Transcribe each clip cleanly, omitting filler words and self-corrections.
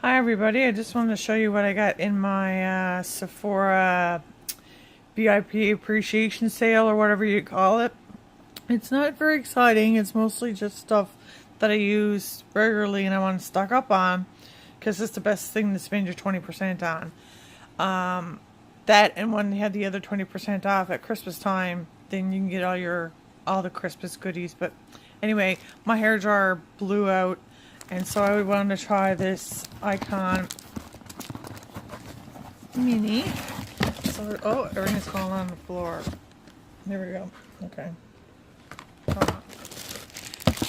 Hi everybody, I just wanted to show you what I got in my Sephora VIP appreciation sale or whatever you call it. It's not very exciting, it's mostly just stuff that I use regularly and I want to stock up on because it's the best thing to spend your 20% on. That and when they have the other 20% off at Christmas time, then you can get all the Christmas goodies. But anyway, my hair dryer blew out. And so I wanted to try this Icon Mini. So, oh, everything's falling on the floor. There we go. Okay.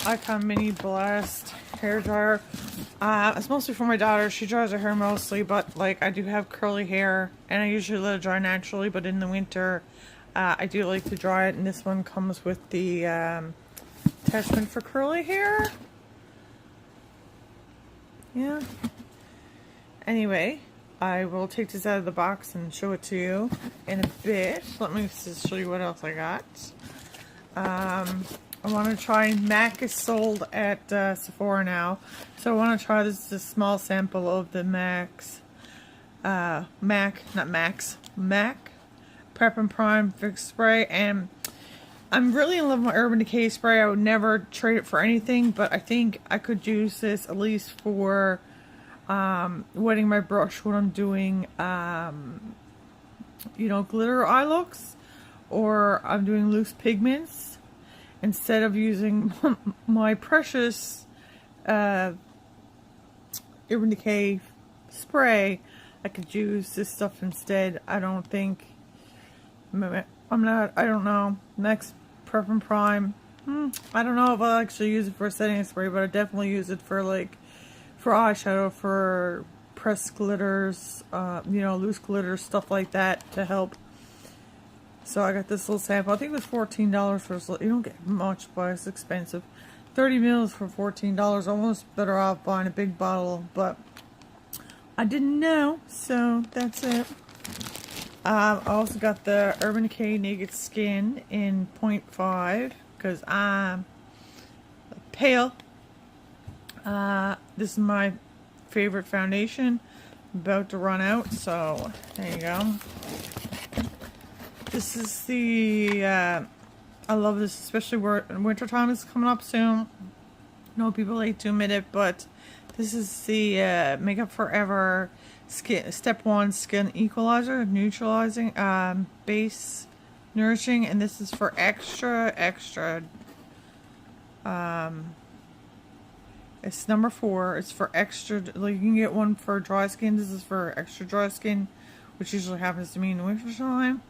Icon Mini Blast hair dryer. It's mostly for my daughter. She dries her hair mostly, but like I do have curly hair, and I usually let it dry naturally. But in the winter, I do like to dry it. And this one comes with the attachment for curly hair. Yeah. Anyway, I will take this out of the box and show it to you in a bit. Let me just show you what else I got. I want to try, MAC is sold at Sephora now. So I want to try this small sample of the MAC Prep and Prime Fix Spray. And I'm really in love with my Urban Decay spray. I would never trade it for anything, but I think I could use this at least for wetting my brush when I'm doing, you know, glitter eye looks, or I'm doing loose pigments. Instead of using my precious Urban Decay spray, I could use this stuff instead. I don't know. Next, Prep and Prime. I don't know if I'll actually use it for a setting spray, but I definitely use it for for eyeshadow, for pressed glitters, you know, loose glitters, stuff like that to help. So I got this little sample. I think it was $14 for this. You don't get much, but it's expensive. 30 mils for $14. Almost better off buying a big bottle, but I didn't know, so that's it. I also got the Urban Decay Naked Skin in 0.5 because I'm pale. This is my favorite foundation. I'm about to run out, so there you go. This is the, I love this, especially where winter time is coming up soon. I know people hate to admit it, but this is the Makeup Forever Step 1 Skin Equalizer, Neutralizing, Base Nourishing, and this is for extra, it's number 4, it's for extra, like you can get one for dry skin, this is for extra dry skin, which usually happens to me in the winter time.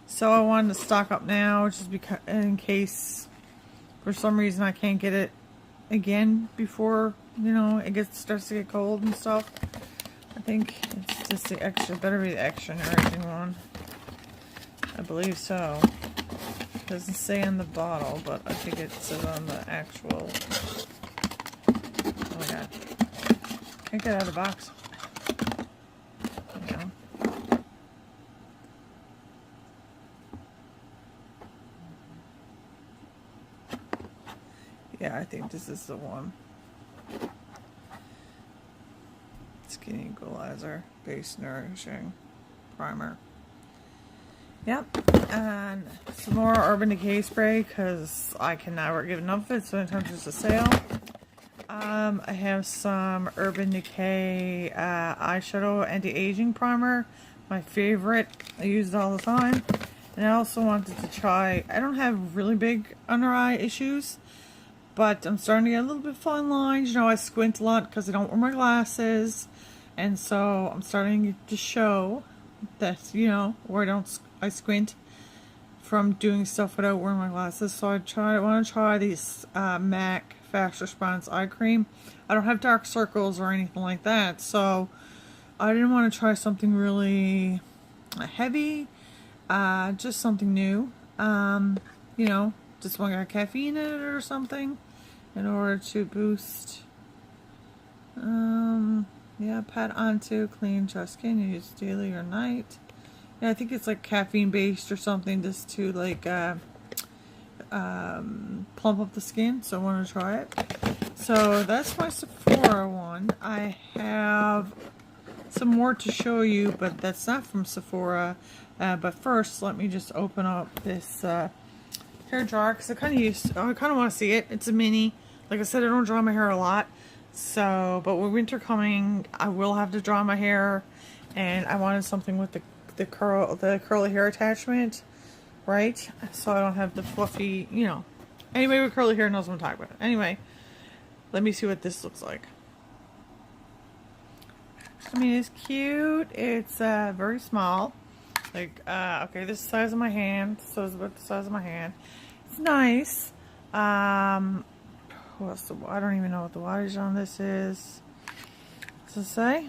So I wanted to stock up now, just because, in case for some reason I can't get it again before, you know, it starts to get cold and stuff. I think it's just the extra, better be the extra nourishing one. I believe so. It doesn't say on the bottle, but I think it says on the actual. Oh my god. Can't get out of the box. There we go. Yeah, I think this is the one. Skin Equalizer, Base Nourishing Primer. Yep, and some more Urban Decay spray because I can never get enough of it, so anytime there's a sale. I have some Urban Decay eyeshadow anti-aging primer, my favorite. I use it all the time. And I also wanted to try, I don't have really big under eye issues, but I'm starting to get a little bit fine lines. You know, I squint a lot because I don't wear my glasses. And so I'm starting to show that, you know, where I squint from doing stuff without wearing my glasses. So I want to try these MAC Fast Response Eye Cream. I don't have dark circles or anything like that. So I didn't want to try something really heavy. Just something new. You know, just one got caffeine in it or something in order to boost. Yeah, pat onto clean dry skin. You use daily or night. Yeah, I think it's like caffeine based or something, just to like plump up the skin. So I want to try it. So that's my Sephora one. I have some more to show you, but that's not from Sephora. But first, let me just open up this hair dryer because I kind of want to see it. It's a mini. Like I said, I don't dry my hair a lot. So, but with winter coming, I will have to dry my hair, and I wanted something with the curly hair attachment, right? So I don't have the fluffy, you know. Anybody with curly hair knows what I'm talking about. Anyway, let me see what this looks like. I mean, it's cute. It's very small. Like, okay, this is the size of my hand. So it's about the size of my hand. It's nice. What's I don't even know what the wattage on this is. Does it say?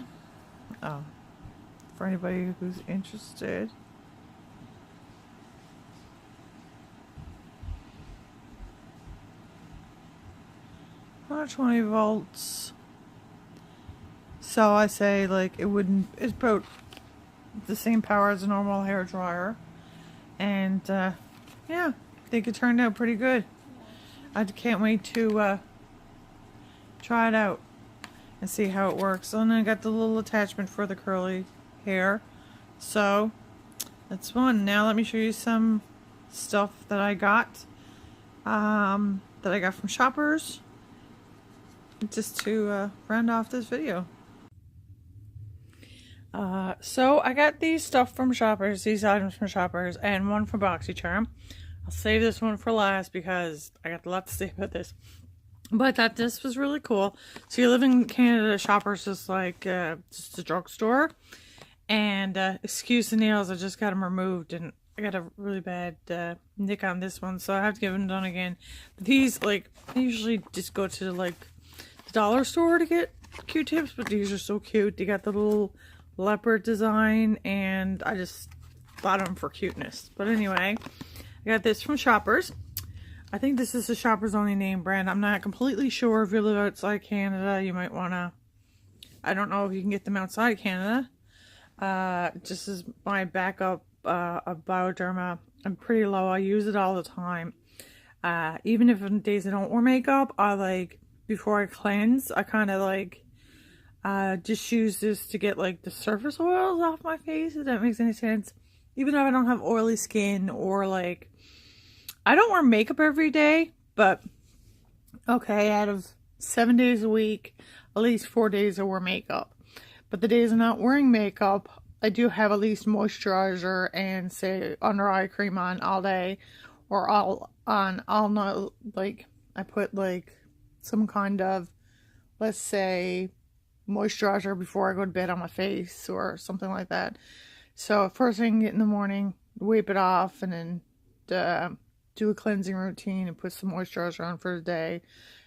Oh, for anybody who's interested. 120 volts. So I say, like, it's about the same power as a normal hair dryer. And yeah, I think it turned out pretty good. I can't wait to try it out and see how it works. And I got the little attachment for the curly hair. So that's fun. Now let me show you some stuff that I got from Shoppers, just to round off this video. So I got these stuff from Shoppers, these items from Shoppers, and one from BoxyCharm. I'll save this one for last because I got a lot to say about this. But I thought this was really cool. So you live in Canada, Shoppers is like just a drugstore. And excuse the nails, I just got them removed, and I got a really bad nick on this one, so I have to get them done again. But these, like, I usually just go to like the dollar store to get Q-tips, but these are so cute. They got the little leopard design, and I just bought them for cuteness. But anyway, I got this from Shoppers. I think this is a Shoppers only name brand. I'm not completely sure. If you live outside Canada, you might want to, I don't know if you can get them outside Canada. Just as my backup of Bioderma. I'm pretty low. I use it all the time. Even if on days I don't wear makeup, I like, before I cleanse, I kind of like just use this to get like the surface oils off my face, if that makes any sense. Even though I don't have oily skin, or like, I don't wear makeup every day, but okay, out of 7 days a week, at least 4 days I wear makeup. But the days I'm not wearing makeup, I do have at least moisturizer and, say, under eye cream on all day, or all night. Like, I put like some kind of, let's say, moisturizer before I go to bed on my face or something like that. So first thing in the morning, wipe it off, and then do a cleansing routine and put some moisturizer on for the day.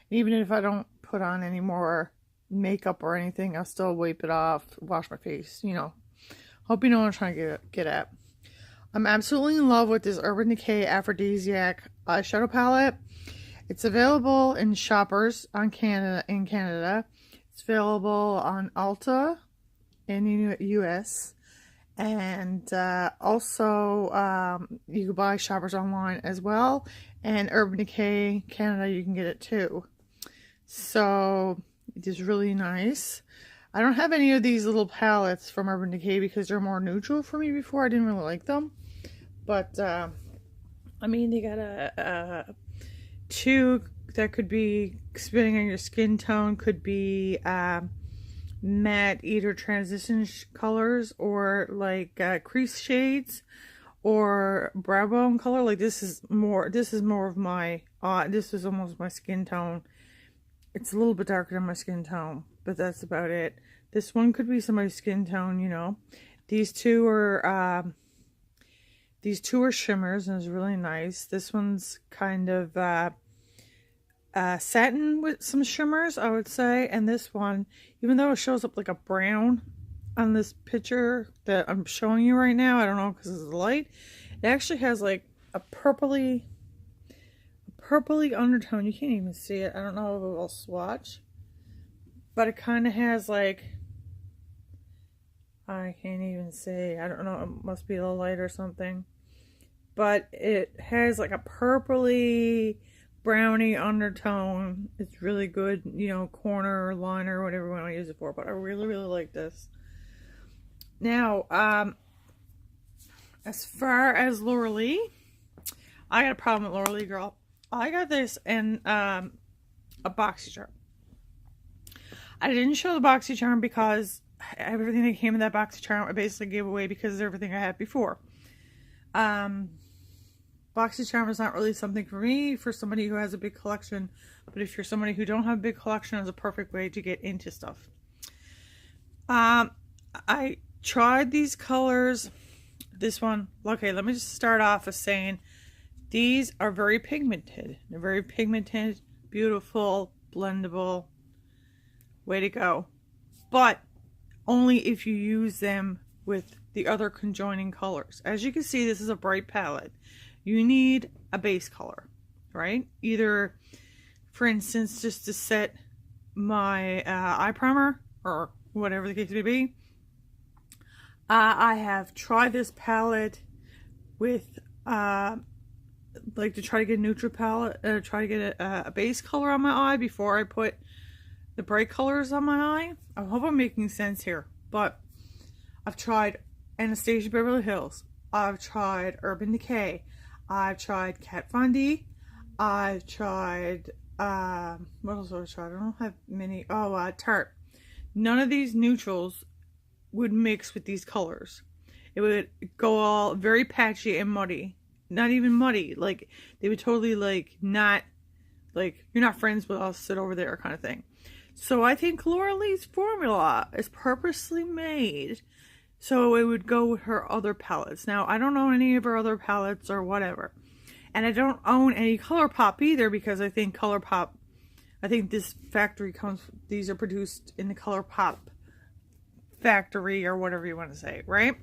And even if I don't put on any more makeup or anything, I'll still wipe it off, wash my face, you know. Hope you know what I'm trying to get at. I'm absolutely in love with this Urban Decay Aphrodisiac eyeshadow palette. It's available in Shoppers in Canada. It's available on Ulta in the US. And also you can buy Shoppers online as well. And Urban Decay Canada, you can get it too. So it is really nice. I don't have any of these little palettes from Urban Decay because they're more neutral for me before. I didn't really like them. But, I mean, they got a two that could be, depending on your skin tone, could be matte either transition colors, or like crease shades, or brow bone color. Like this is more of my, this is almost my skin tone. It's a little bit darker than my skin tone, but that's about it. This one could be somebody's skin tone, you know. These two are shimmers, and it's really nice. This one's kind of satin with some shimmers, I would say. And this one, even though it shows up like a brown on this picture that I'm showing you right now, I don't know because it's the light, it actually has like a purpley undertone. You can't even see it. I don't know if it will swatch, but it kind of has like, I can't even see. I don't know. It must be the light or something. But it has like a purpley brownie undertone. It's really good, you know, corner or liner or whatever you want to use it for. But I really, really like this. Now, as far as Laura Lee, I got a problem with Laura Lee, girl. I got this in a boxy charm. I didn't show the boxy charm because everything that came in that boxy charm I basically gave away because of everything I had before. Boxy charm is not really something for me, for somebody who has a big collection. But if you're somebody who don't have a big collection, it's a perfect way to get into stuff. I tried these colors. This one, okay, let me just start off with saying these are very pigmented. They're very pigmented, beautiful, blendable. Way to go. But only if you use them with the other conjoining colors. As you can see, this is a bright palette. You need a base color, right? Either, for instance, just to set my eye primer or whatever the case may be. I have tried this palette with like to try to get a neutral palette, try to get a base color on my eye before I put the bright colors on my eye. I hope I'm making sense here, but I've tried Anastasia Beverly Hills, I've tried Urban Decay, I've tried Kat Von D, I've tried what else have I tried? I don't have many. Tarte. None of these neutrals would mix with these colors. It would go all very patchy and muddy. Not even muddy, like they would totally like not, like you're not friends with us, sit over there kind of thing. So I think Laura Lee's formula is purposely made so it would go with her other palettes. Now, I don't own any of her other palettes or whatever. And I don't own any ColourPop either because I think ColourPop, I think this factory comes, these are produced in the ColourPop factory or whatever you want to say, right?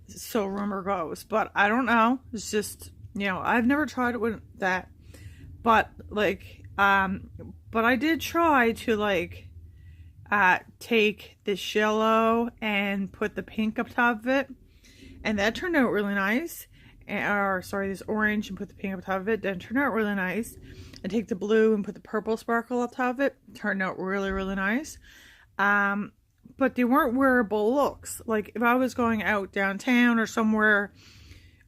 So rumor goes. But I don't know. It's just, you know, I've never tried it with that. But like, but I did try to like take this yellow and put the pink up top of it, and that turned out really nice. Or sorry, this orange and put the pink up top of it, that turned out really nice. And take the blue and put the purple sparkle up top of it, turned out really, really nice. But they weren't wearable looks. Like if I was going out downtown or somewhere,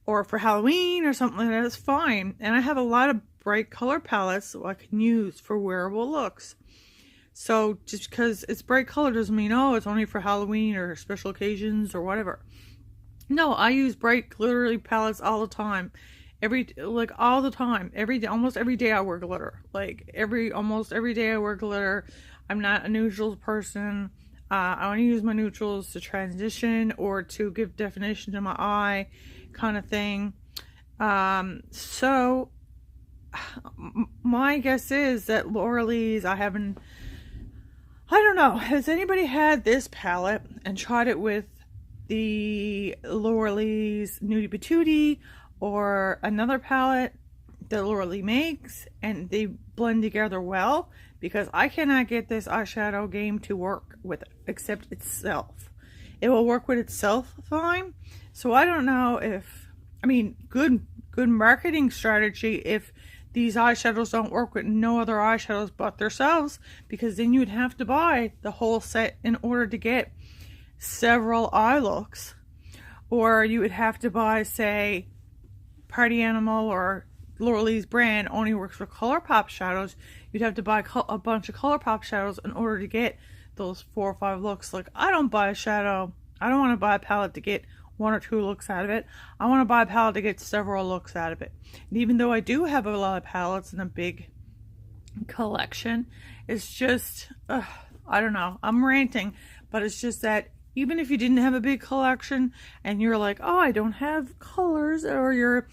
or for Halloween or something like that, it's fine. And I have a lot of bright color palettes so I can use for wearable looks. So just because it's bright color doesn't mean, oh, it's only for Halloween or special occasions or whatever. No, I use bright glittery palettes all the time. All the time. Every day, almost every day I wear glitter. Almost every day I wear glitter. I'm not a neutrals person. I only use my neutrals to transition or to give definition to my eye kind of thing. So my guess is that Laura Lee's, I don't know, has anybody had this palette and tried it with the Laura Lee's Nudie Patootie or another palette that Laura Lee makes and they blend together well? Because I cannot get this eyeshadow game to work with except itself. It will work with itself fine. So I don't know if, I mean, good marketing strategy if these eyeshadows don't work with no other eyeshadows but themselves, because then you'd have to buy the whole set in order to get several eye looks. Or you would have to buy, say, Party Aniaml or Laura Lee's brand only works with ColourPop shadows. You'd have to buy a bunch of ColourPop shadows in order to get those 4 or 5 looks. Like, I don't buy a shadow. I don't want to buy a palette to get 1 or 2 looks out of it. I want to buy a palette to get several looks out of it. And even though I do have a lot of palettes and a big collection, it's just, I don't know. I'm ranting, but it's just that even if you didn't have a big collection and you're like, oh, I don't have colors, or you're,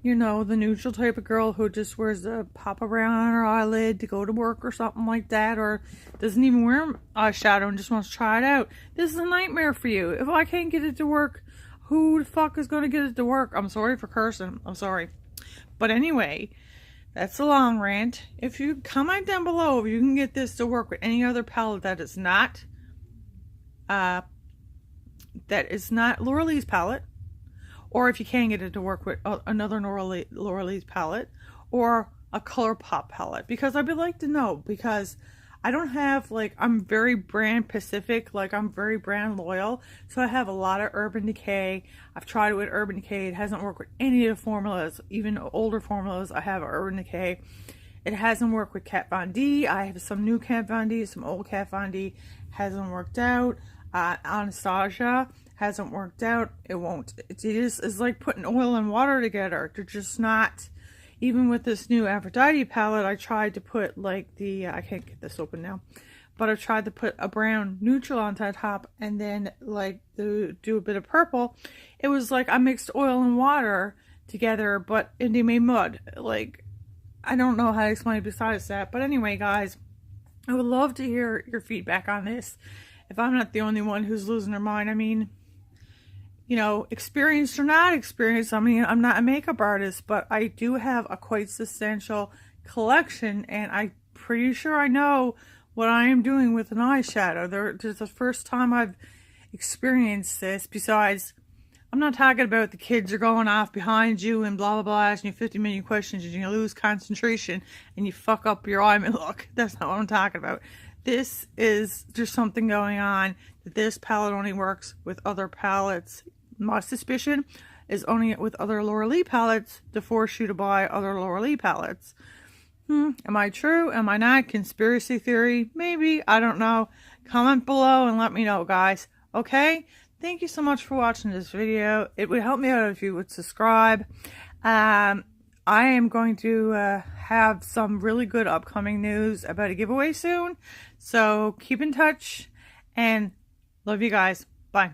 you know, the neutral type of girl who just wears a pop around on her eyelid to go to work or something like that, or doesn't even wear eyeshadow and just wants to try it out, this is a nightmare for you. If I can't get it to work, who the fuck is going to get it to work? I'm sorry for cursing. I'm sorry. But anyway, that's a long rant. If you comment down below if you can get this to work with any other palette that is not Laura Lee's palette, or if you can get it to work with another Laura Lee's palette, or a ColourPop palette, because I would like to know, because I don't have, like, I'm very brand specific, like I'm very brand loyal. So I have a lot of Urban Decay. I've tried it with Urban Decay. It hasn't worked with any of the formulas, even older formulas. I have Urban Decay. It hasn't worked with Kat Von D. I have some new Kat Von D, some old Kat Von D. Hasn't worked out. Anastasia hasn't worked out. It won't. It is, it's like putting oil and water together. They're just not. Even with this new Aphrodite palette, I tried to put like the, I can't get this open now, but I tried to put a brown neutral on top and then like do a bit of purple. It was like I mixed oil and water together, but they made mud. Like, I don't know how to explain it besides that. But anyway, guys, I would love to hear your feedback on this. If I'm not the only one who's losing their mind. I mean, you know, experienced or not experienced, I mean, I'm not a makeup artist, but I do have a quite substantial collection, and I'm pretty sure I know what I am doing with an eyeshadow. There's the first time I've experienced this. Besides, I'm not talking about the kids are going off behind you and blah, blah, blah, asking you 50 million questions and you lose concentration and you fuck up your eye look. That's not what I'm talking about. This is just something going on that this palette only works with other palettes. My suspicion is only with other Laura Lee palettes to force you to buy other Laura Lee palettes. Am I true? Am I not? Conspiracy theory? Maybe. I don't know. Comment below and let me know, guys. Okay? Thank you so much for watching this video. It would help me out if you would subscribe. I am going to have some really good upcoming news about a giveaway soon. So keep in touch and love you guys. Bye.